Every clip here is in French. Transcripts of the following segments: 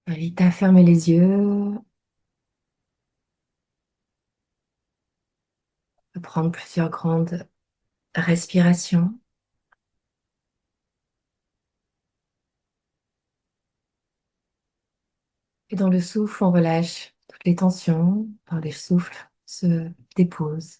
Invite à fermer les yeux, à prendre plusieurs grandes respirations. Et dans le souffle, on relâche toutes les tensions. Dans le souffle, se dépose.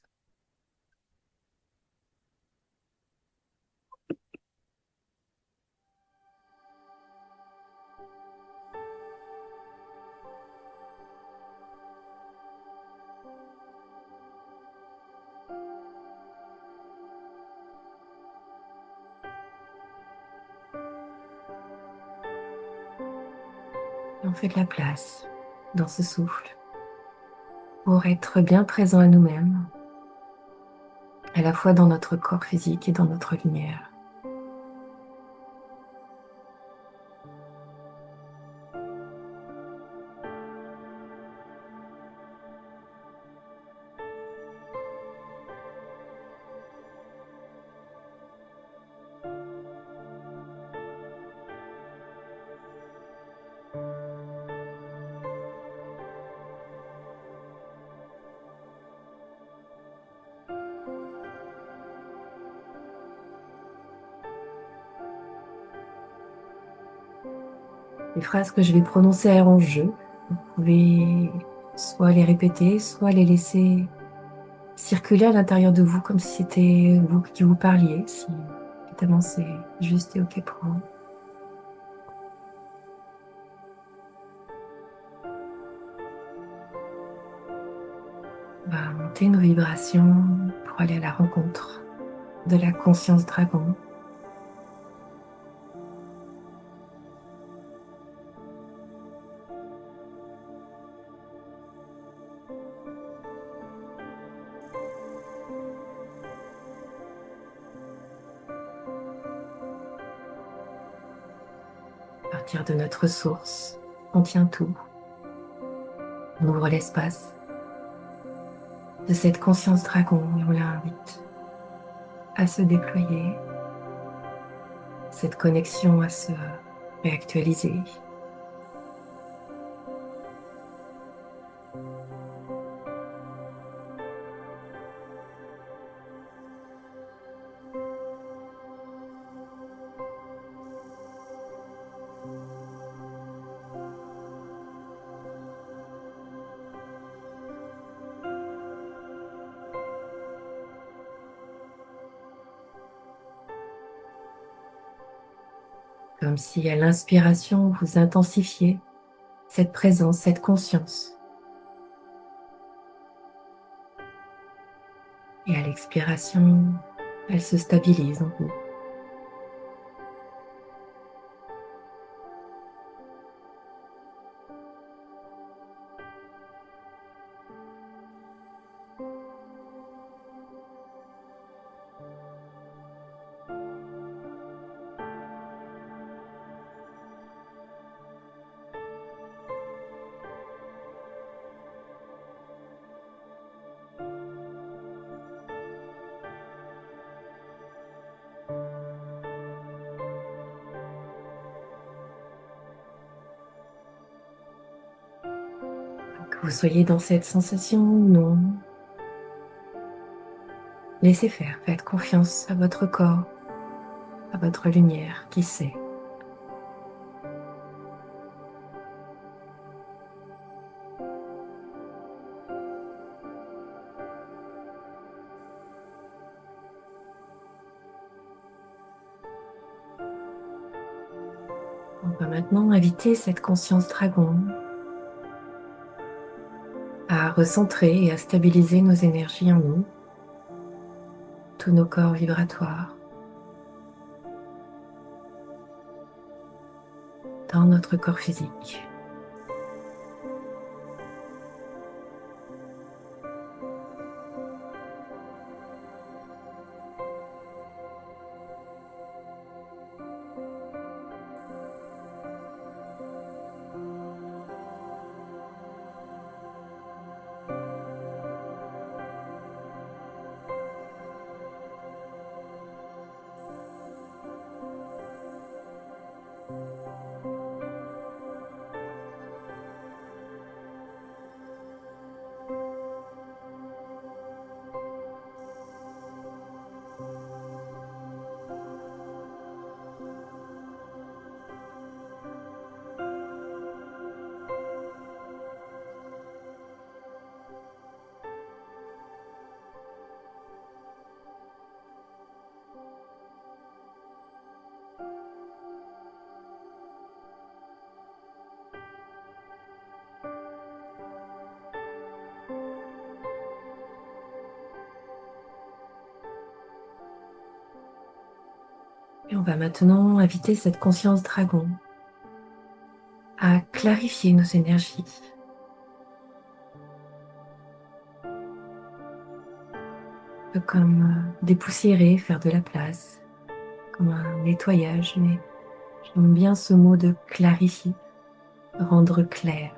Et on fait de la place dans ce souffle pour être bien présent à nous-mêmes, à la fois dans notre corps physique et dans notre lumière. Les phrases que je vais prononcer à jeu, vous pouvez soit les répéter, soit les laisser circuler à l'intérieur de vous comme si c'était vous qui vous parliez, si évidemment c'est juste et ok pour vous. On va monter nos vibrations pour aller à la rencontre de la conscience dragon. À partir de notre source, on tient tout. On ouvre l'espace de cette conscience dragon et on l'invite à se déployer, cette connexion à se réactualiser. Comme si à l'inspiration, vous intensifiez cette présence, cette conscience. Et à l'expiration, elle se stabilise en vous. Que vous soyez dans cette sensation ou non, laissez faire, faites confiance à votre corps, à votre lumière qui sait. On va maintenant inviter cette conscience dragon à recentrer et à stabiliser nos énergies en nous, tous nos corps vibratoires, dans notre corps physique. on va maintenant inviter cette conscience dragon à clarifier nos énergies. Un peu comme dépoussiérer, faire de la place, comme un nettoyage, mais j'aime bien ce mot de clarifier, rendre clair.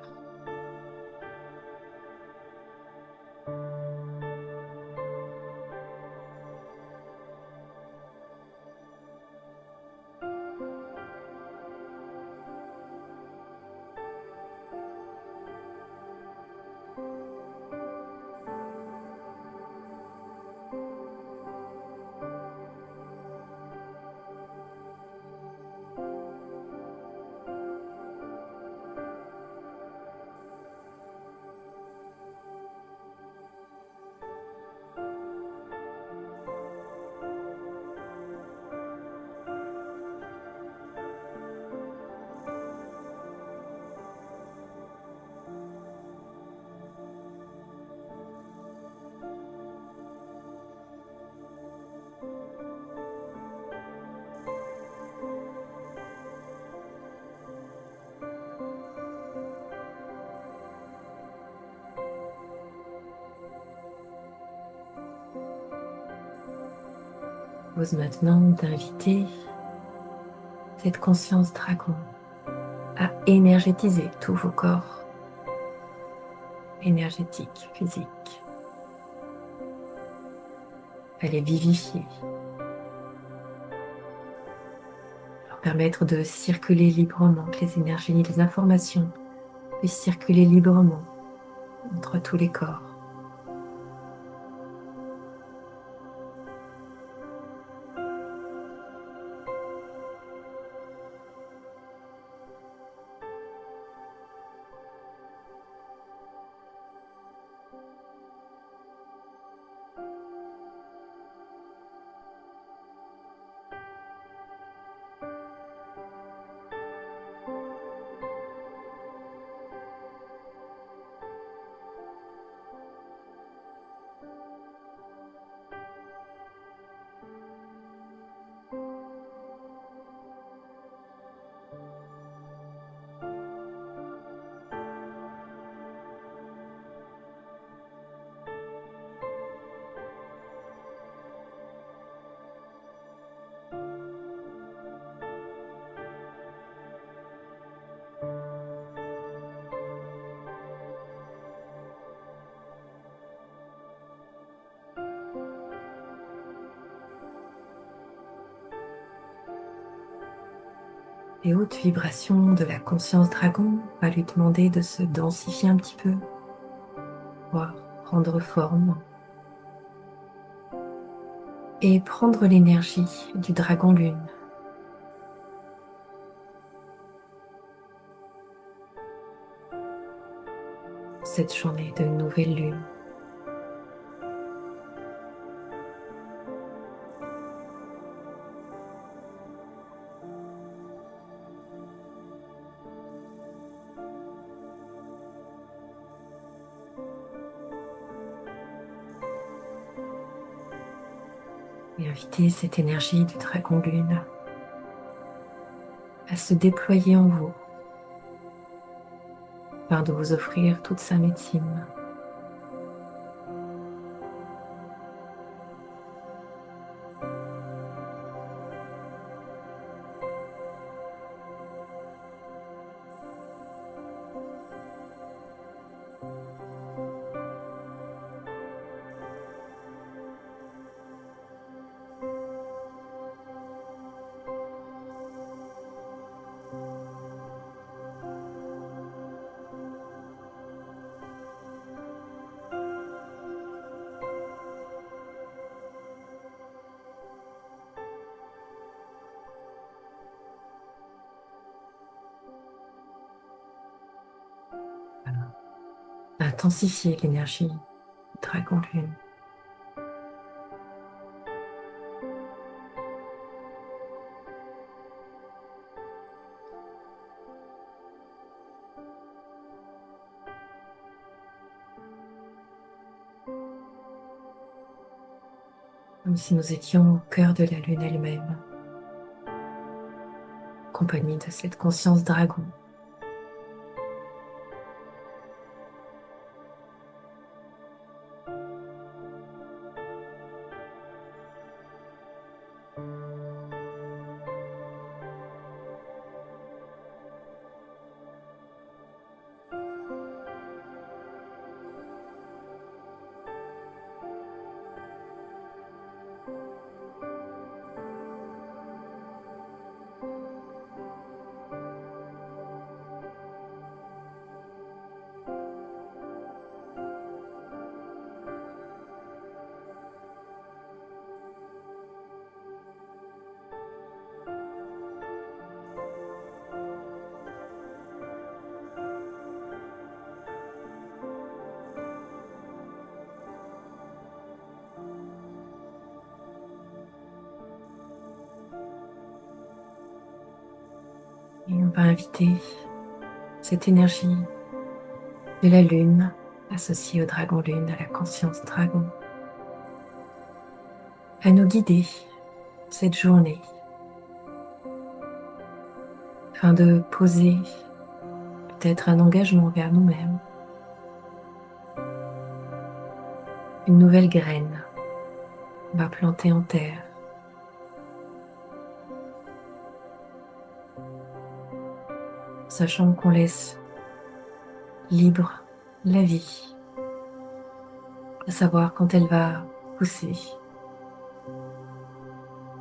J'ose maintenant d'inviter cette conscience dragon à énergétiser tous vos corps énergétiques, physiques, à les vivifier, leur permettre de circuler librement, que les énergies, les informations puissent circuler librement entre tous les corps. Les hautes vibrations de la conscience dragon va lui demander de se densifier un petit peu, voire prendre forme et prendre l'énergie du dragon lune. Cette journée de nouvelle lune. Et inviter cette énergie du dragon lune à se déployer en vous, afin de vous offrir toute sa médecine. Voilà. Intensifier l'énergie du dragon lune. Comme si nous étions au cœur de la lune elle-même. compagnie de cette conscience dragon. Et on va inviter cette énergie de la lune associée au dragon lune, à la conscience dragon, à nous guider cette journée afin de poser peut-être un engagement vers nous-mêmes, une nouvelle graine qu'on va planter en terre, sachant qu'on laisse libre la vie, à savoir quand elle va pousser,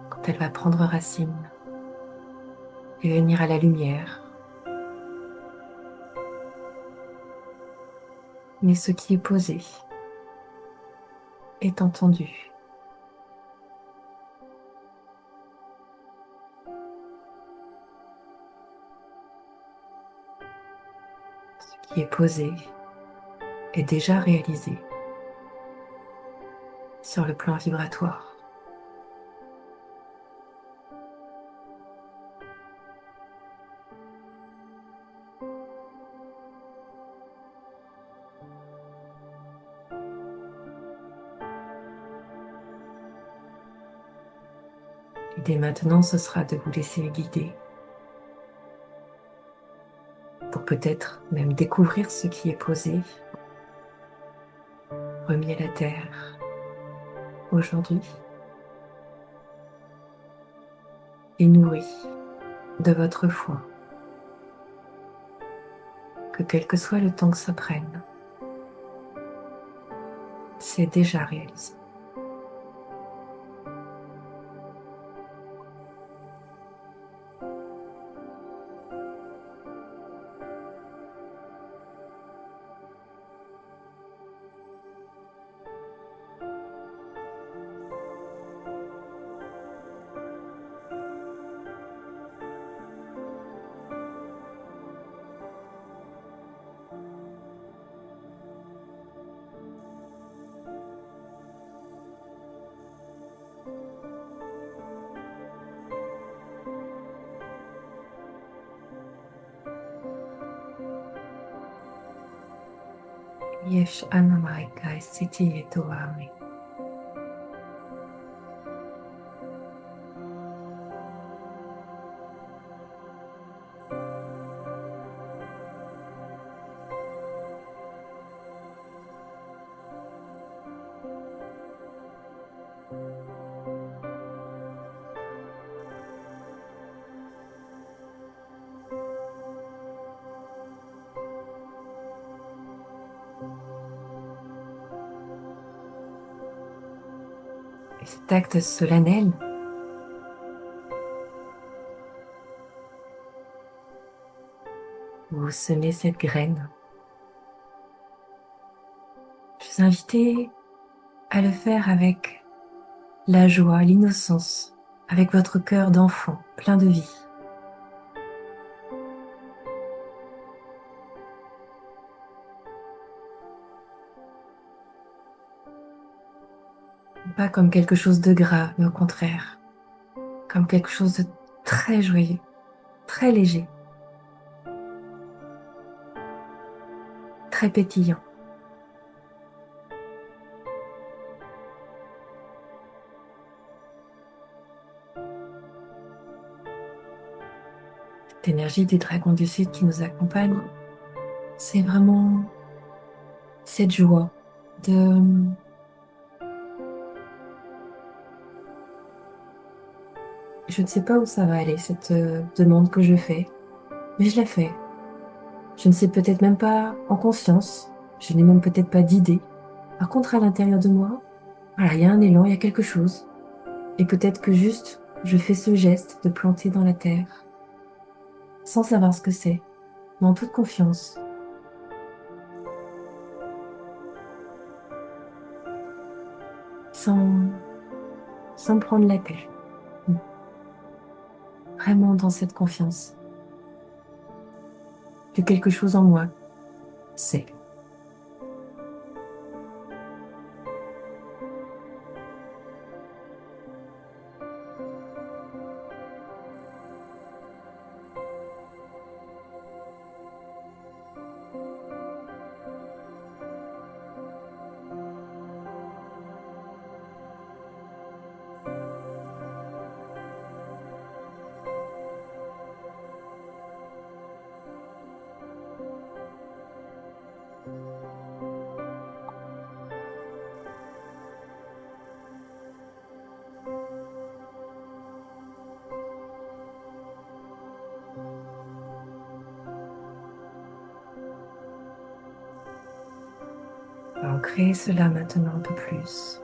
quand elle va prendre racine et venir à la lumière. Mais ce qui est posé est entendu. Ce qui est posé est déjà réalisé sur le plan vibratoire. Et dès maintenant, ce sera de vous laisser guider pour peut-être même découvrir ce qui est posé, remis à la terre aujourd'hui et nourri de votre foi, que quel que soit le temps que ça prenne, c'est déjà réalisé. Yesh anamai kai siti etoami. Et cet acte solennel où vous semez cette graine, je vous invite à le faire avec la joie, l'innocence, avec votre cœur d'enfant plein de vie. Pas comme quelque chose de grave, mais au contraire, comme quelque chose de très joyeux, très léger, très pétillant. cette énergie du dragon du Sud qui nous accompagne, c'est vraiment cette joie de... Je ne sais pas où ça va aller, cette demande que je fais, mais je la fais. Je ne sais peut-être même pas en conscience, je n'ai même peut-être pas d'idée. Par contre, à l'intérieur de moi, voilà, il y a un élan, il y a quelque chose. Et peut-être que juste, je fais ce geste de planter dans la terre, sans savoir ce que c'est, mais en toute confiance, sans, sans me prendre la tête. Vraiment dans cette confiance que quelque chose en moi sait. Ancrer cela maintenant un peu plus.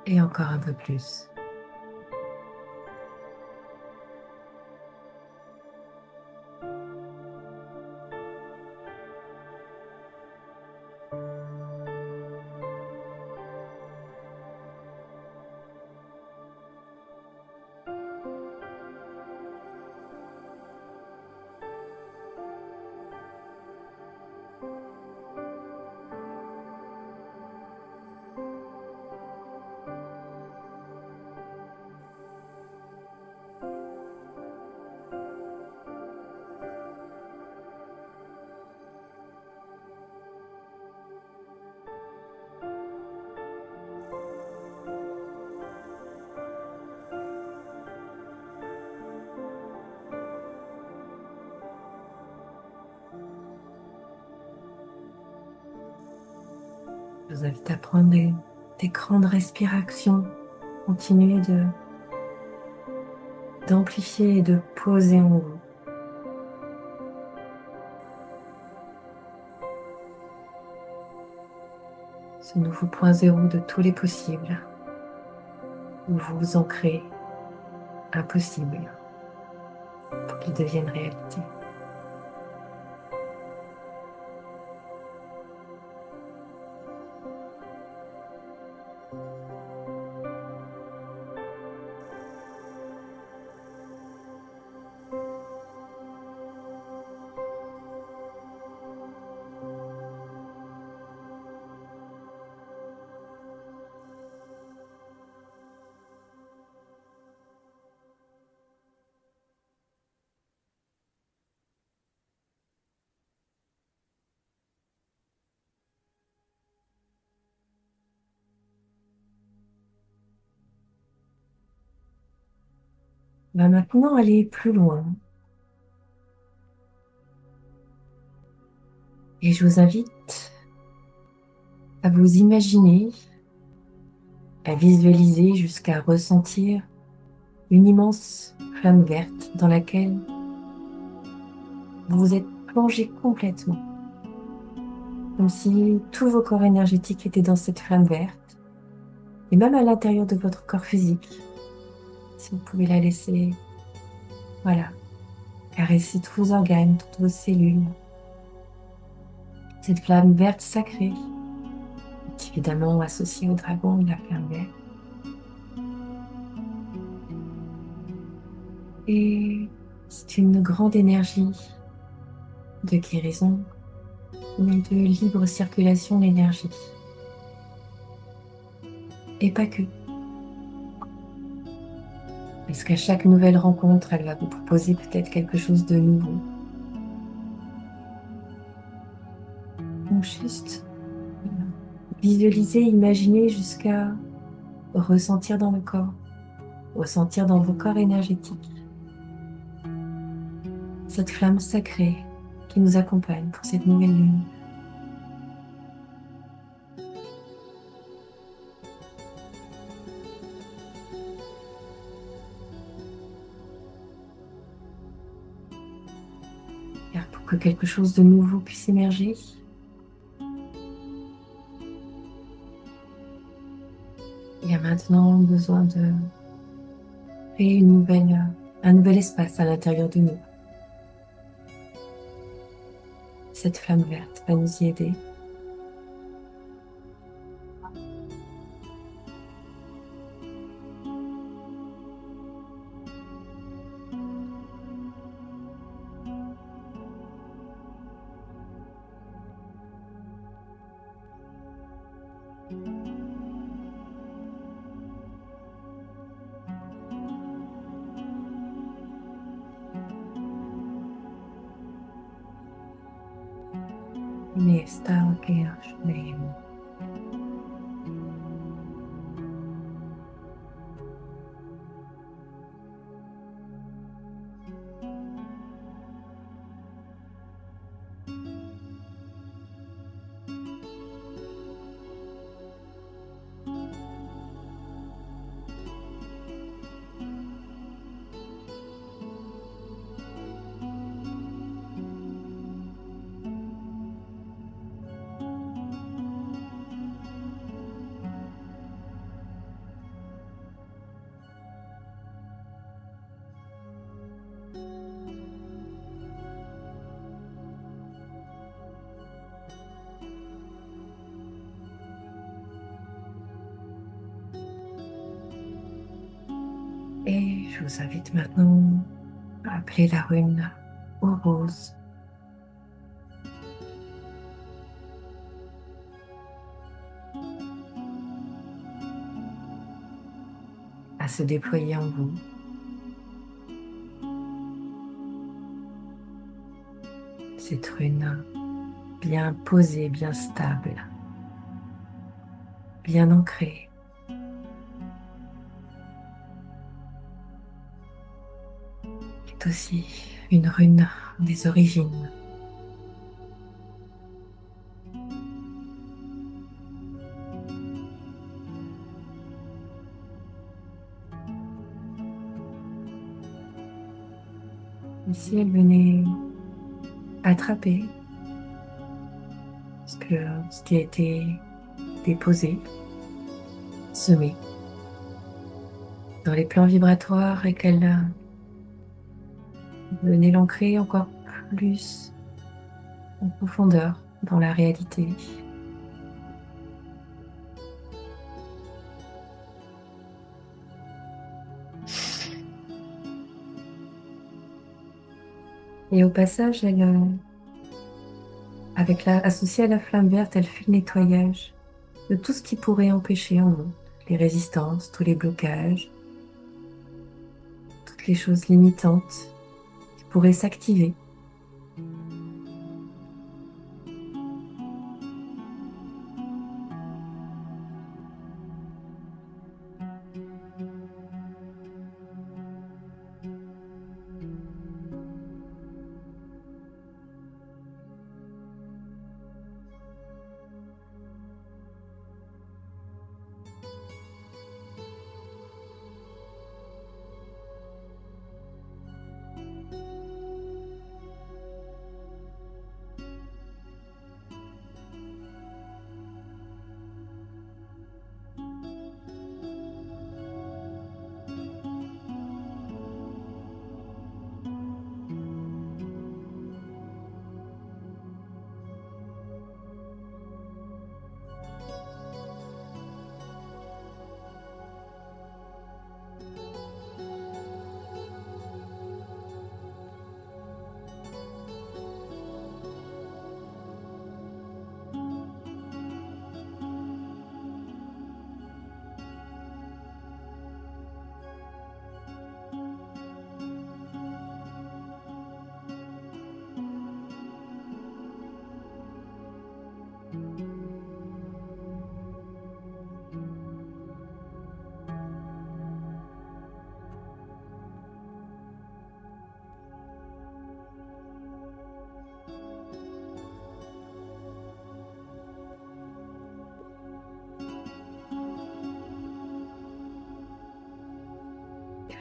Et encore un peu plus. Je vous invite à prendre des grandes respirations. Continuez d'amplifier et de poser en vous. Ce nouveau point zéro de tous les possibles, où vous ancrez impossible pour qu'il devienne réalité. On va maintenant aller plus loin. Et je vous invite à vous imaginer, à visualiser jusqu'à ressentir une immense flamme verte dans laquelle vous vous êtes plongé complètement, comme si tous vos corps énergétiques étaient dans cette flamme verte, et même à l'intérieur de votre corps physique, si vous pouvez la laisser, voilà, caresser tous vos organes, toutes vos cellules. Cette flamme verte sacrée, est évidemment associée au dragon de la flamme verte. Et c'est une grande énergie de guérison, mais de libre circulation d'énergie. Et pas que. Parce qu'à chaque nouvelle rencontre, elle va vous proposer peut-être quelque chose de nouveau. Donc juste visualiser, imaginer jusqu'à ressentir dans le corps, ressentir dans vos corps énergétiques cette flamme sacrée qui nous accompagne pour cette nouvelle lune. Car pour que quelque chose de nouveau puisse émerger, il y a maintenant besoin de créer un nouvel espace à l'intérieur de nous. Cette flamme verte va nous y aider. Nästa Gersleim. Et je vous invite maintenant à appeler la rune aux roses. À se déployer en vous. Cette rune bien posée, bien stable, bien ancrée. C'est aussi une rune des origines. Et si elle venait attraper ce qui a été déposé, semé dans les plans vibratoires et qu'elle venait l'ancrer encore plus en profondeur dans la réalité. Et au passage, associée à la flamme verte, elle fait le nettoyage de tout ce qui pourrait empêcher en nous les résistances, tous les blocages, toutes les choses limitantes qui pourraient s'activer.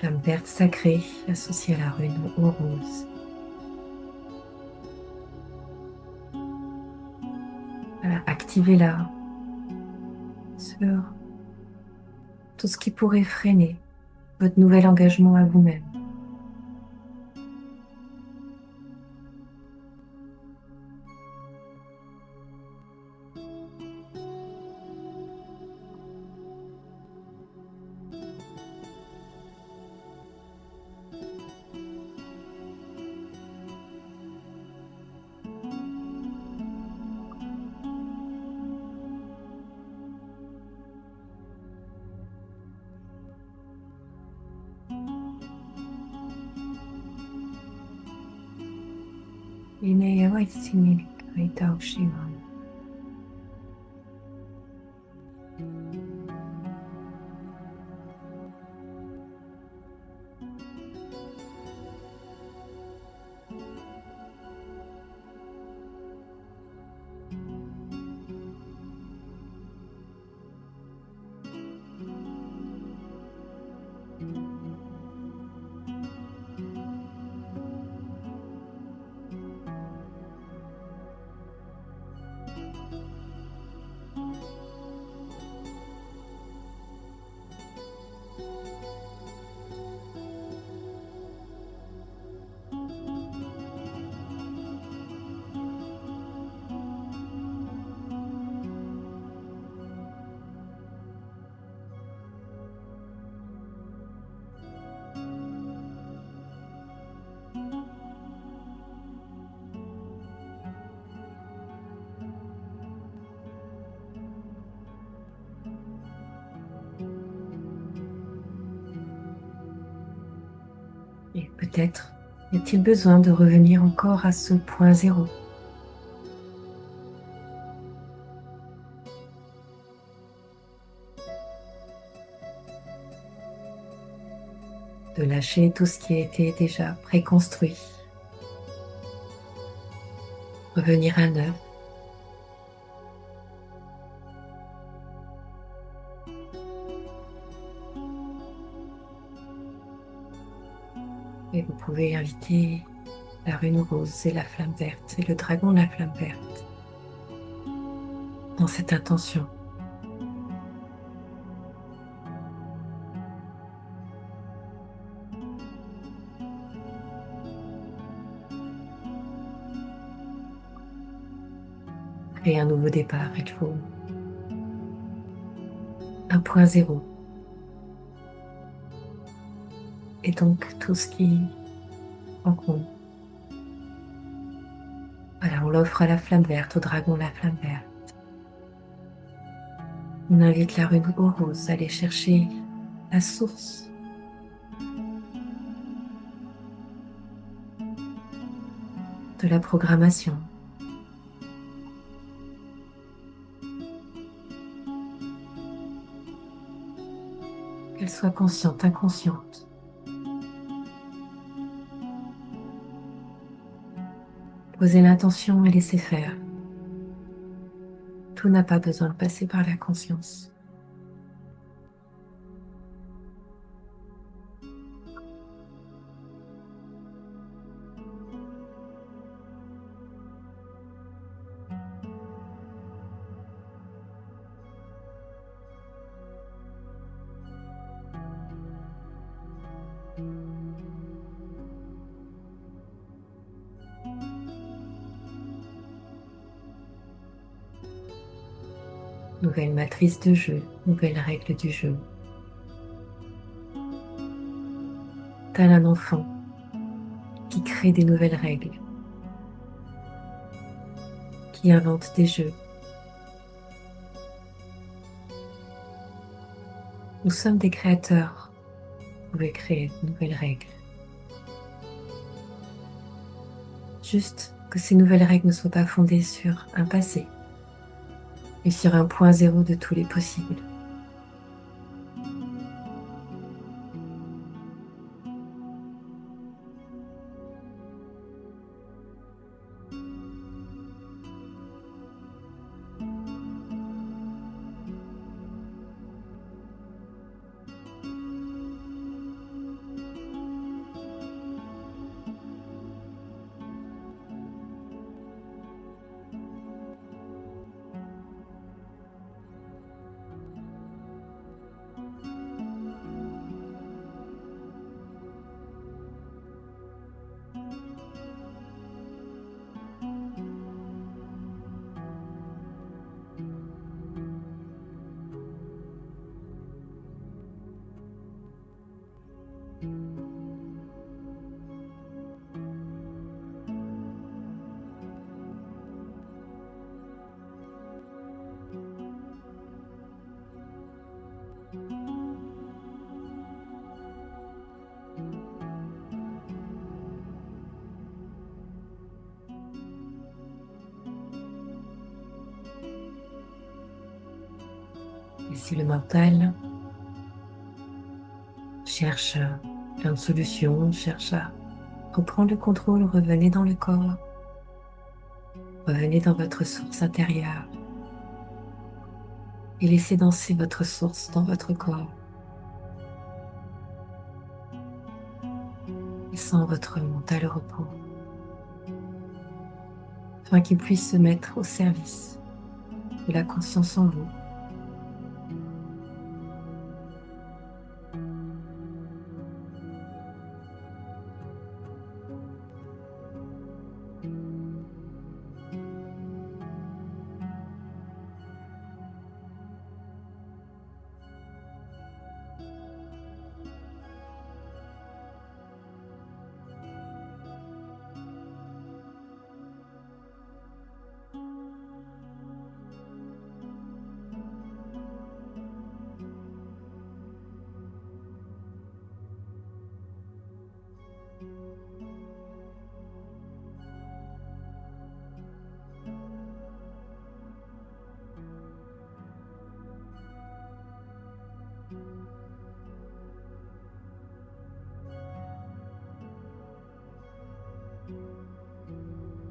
Flamme verte sacrée associée à la rune au rose. Voilà, activez-la sur tout ce qui pourrait freiner votre nouvel engagement à vous-même. Et peut-être y a-t-il besoin de revenir encore à ce point zéro. De lâcher tout ce qui a été déjà préconstruit. Revenir à neuf. Et vous pouvez inviter la rune rose et la flamme verte et le dragon de la flamme verte dans cette intention. Créer un nouveau départ, il faut un point zéro. Et donc tout ce qui encombre. Voilà, on l'offre à la flamme verte, au dragon de la flamme verte. On invite la rune rose à aller chercher la source de la programmation. Qu'elle soit consciente, inconsciente. Posez l'intention et laissez faire. Tout n'a pas besoin de passer par la conscience. Nouvelle matrice de jeu, nouvelles règles du jeu. Tel un enfant qui crée des nouvelles règles, qui invente des jeux. Nous sommes des créateurs. Vous pouvez créer de nouvelles règles. Juste que ces nouvelles règles ne soient pas fondées sur un passé, mais sur un point zéro de tous les possibles. Et si le mental cherche plein de solutions, cherche à reprendre le contrôle, revenez dans le corps, revenez dans votre source intérieure et laissez danser votre source dans votre corps. Laissant votre mental au repos, afin qu'il puisse se mettre au service de la conscience en vous.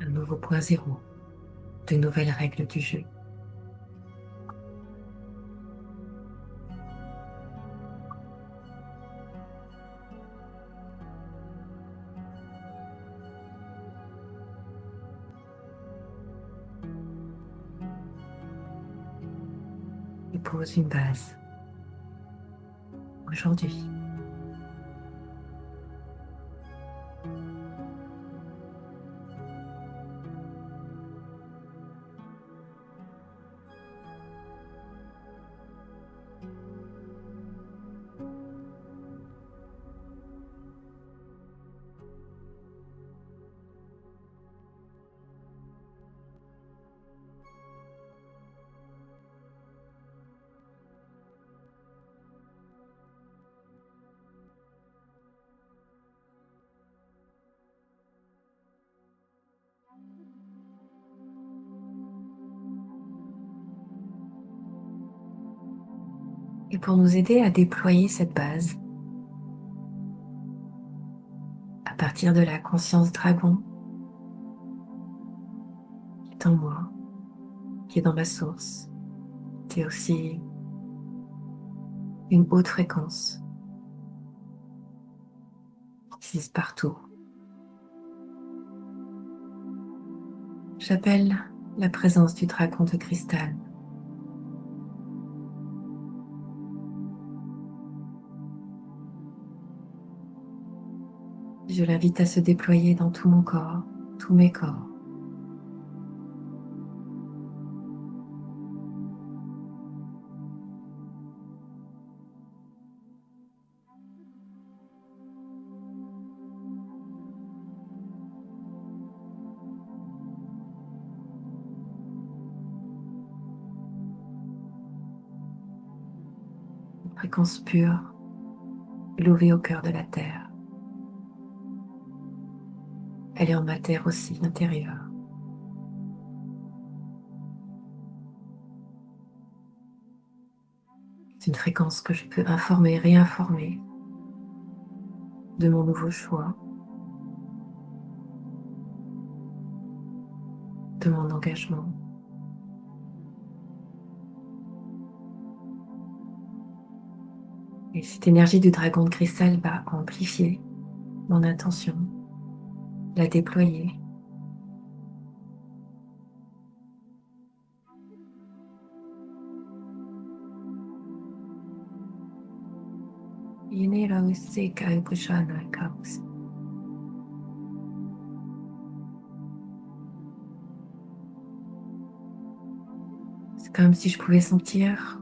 Un nouveau point zéro, de nouvelles règles du jeu. Et pose une base. Aujourd'hui, et pour nous aider à déployer cette base, à partir de la conscience dragon qui est en moi, qui est dans ma source, c'est aussi une haute fréquence qui existe partout. J'appelle la présence du dragon de cristal. Je l'invite à se déployer dans tout mon corps, tous mes corps. Une fréquence pure, élevée au cœur de la terre. Elle est en ma terre aussi intérieure. C'est une fréquence que je peux informer, réinformer de mon nouveau choix, de mon engagement. Et cette énergie du dragon de cristal va amplifier mon intention, la déployer. C'est comme si je pouvais sentir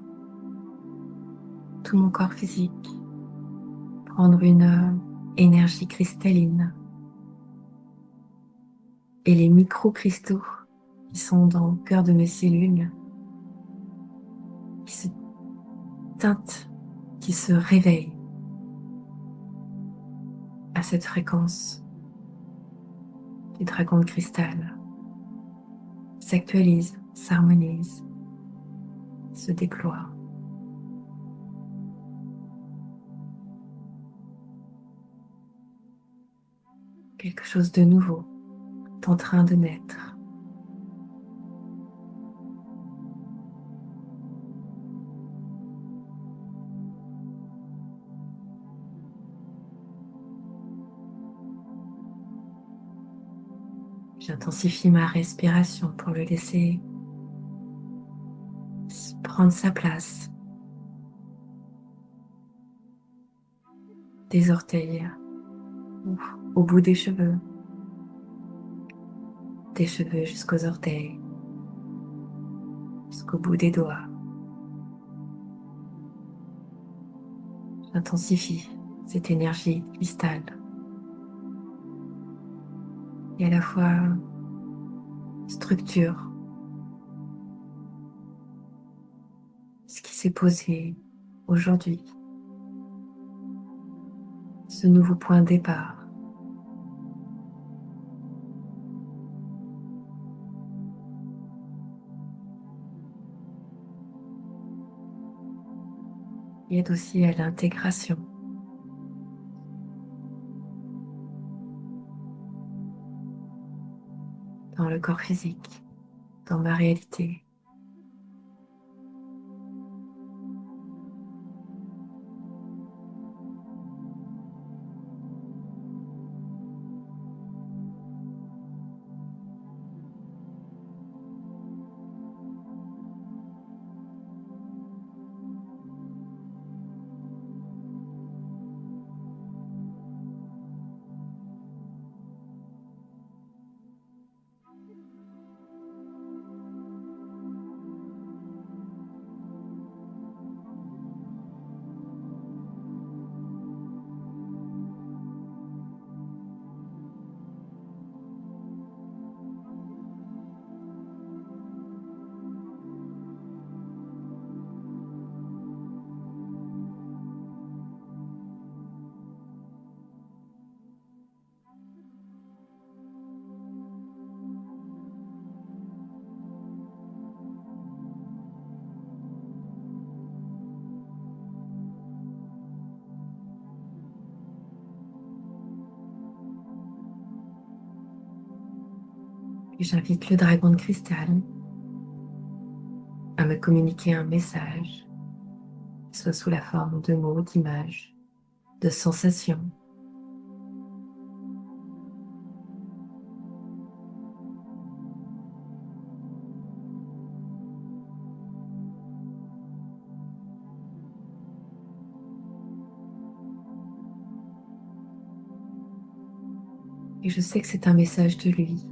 tout mon corps physique prendre une énergie cristalline et les micro-cristaux qui sont dans le cœur de mes cellules qui se teintent qui se réveille à cette fréquence du dragon de cristal, s'actualise, s'harmonise, se déploie. Quelque chose de nouveau est en train de naître. J'intensifie ma respiration pour le laisser prendre sa place. Des orteils au bout des cheveux jusqu'aux orteils, jusqu'au bout des doigts. J'intensifie cette énergie cristal et à la fois structure ce qui s'est posé aujourd'hui, ce nouveau point de départ. Il aide aussi à l'intégration dans le corps physique, dans ma réalité. Et j'invite le dragon de cristal à me communiquer un message, soit sous la forme de mots, d'images, de sensations. Et je sais que c'est un message de lui.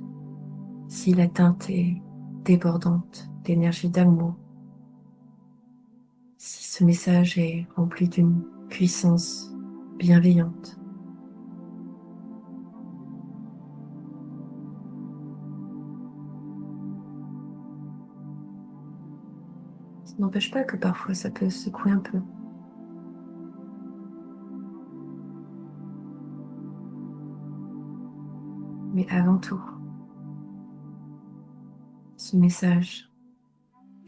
Si la teinte est débordante d'énergie d'amour, si ce message est rempli d'une puissance bienveillante, ça n'empêche pas que parfois ça peut secouer un peu. Mais avant tout, ce message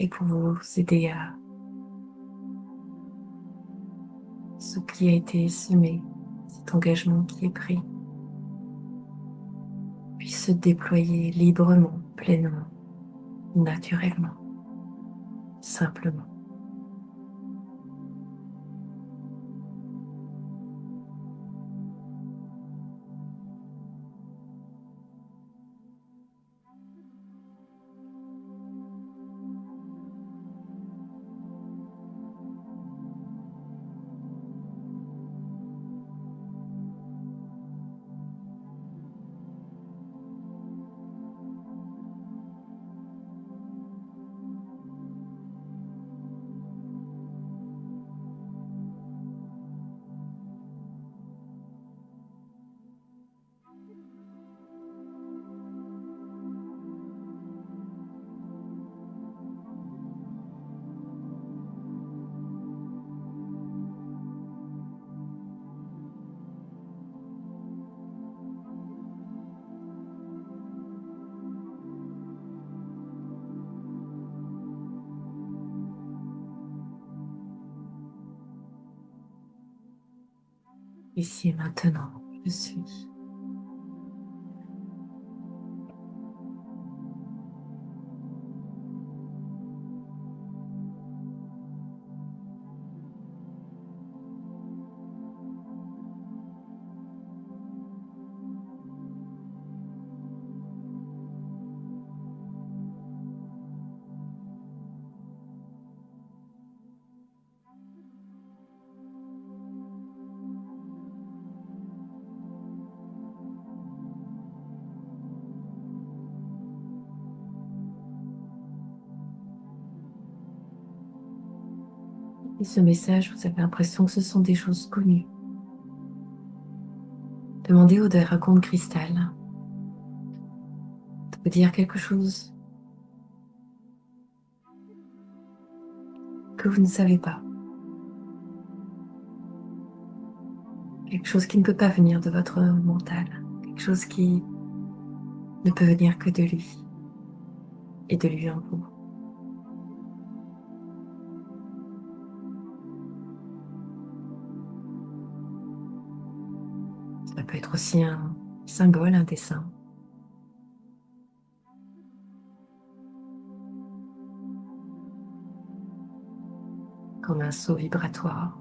est pour vous aider à ce qui a été semé, cet engagement qui est pris, puisse se déployer librement, pleinement, naturellement, simplement. Ici et maintenant, je suis. Et ce message, vous avez l'impression que ce sont des choses connues. Demandez au dragon de cristal de vous dire quelque chose que vous ne savez pas. Quelque chose qui ne peut pas venir de votre mental. Quelque chose qui ne peut venir que de lui et de lui en vous. Ça peut être aussi un symbole, un dessin, comme un saut vibratoire.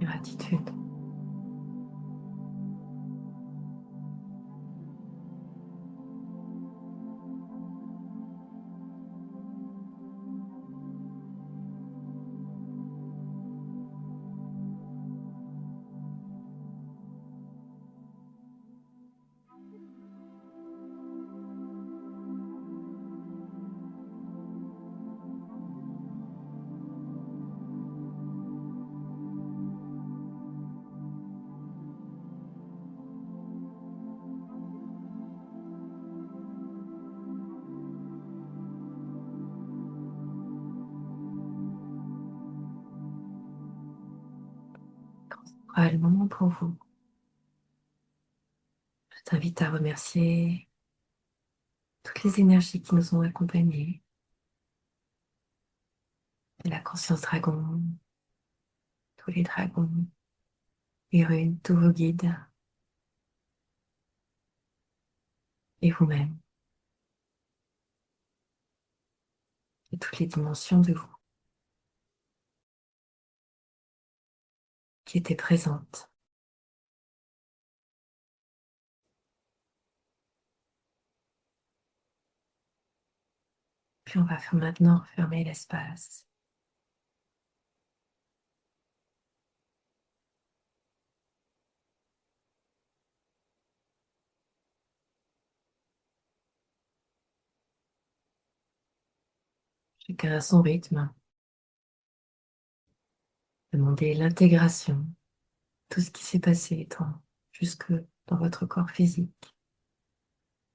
Gratitude. Quand ce sera le moment pour vous, je t'invite à remercier toutes les énergies qui nous ont accompagnés, la conscience dragon, tous les dragons, les runes, tous vos guides et vous-même, et toutes les dimensions de vous qui étaient présentes. Puis on va maintenant fermer l'espace. Chacun à son rythme. Demandez l'intégration, tout ce qui s'est passé jusque dans votre corps physique.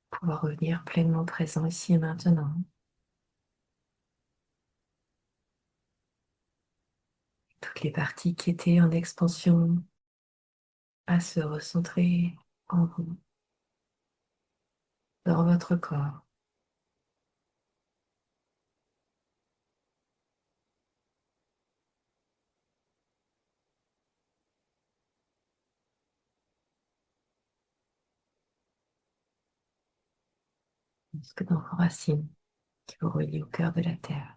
Pouvoir revenir pleinement présent ici et maintenant. Toutes les parties qui étaient en expansion à se recentrer en vous, dans votre corps. Jusque dans vos racines qui vous relient au cœur de la terre.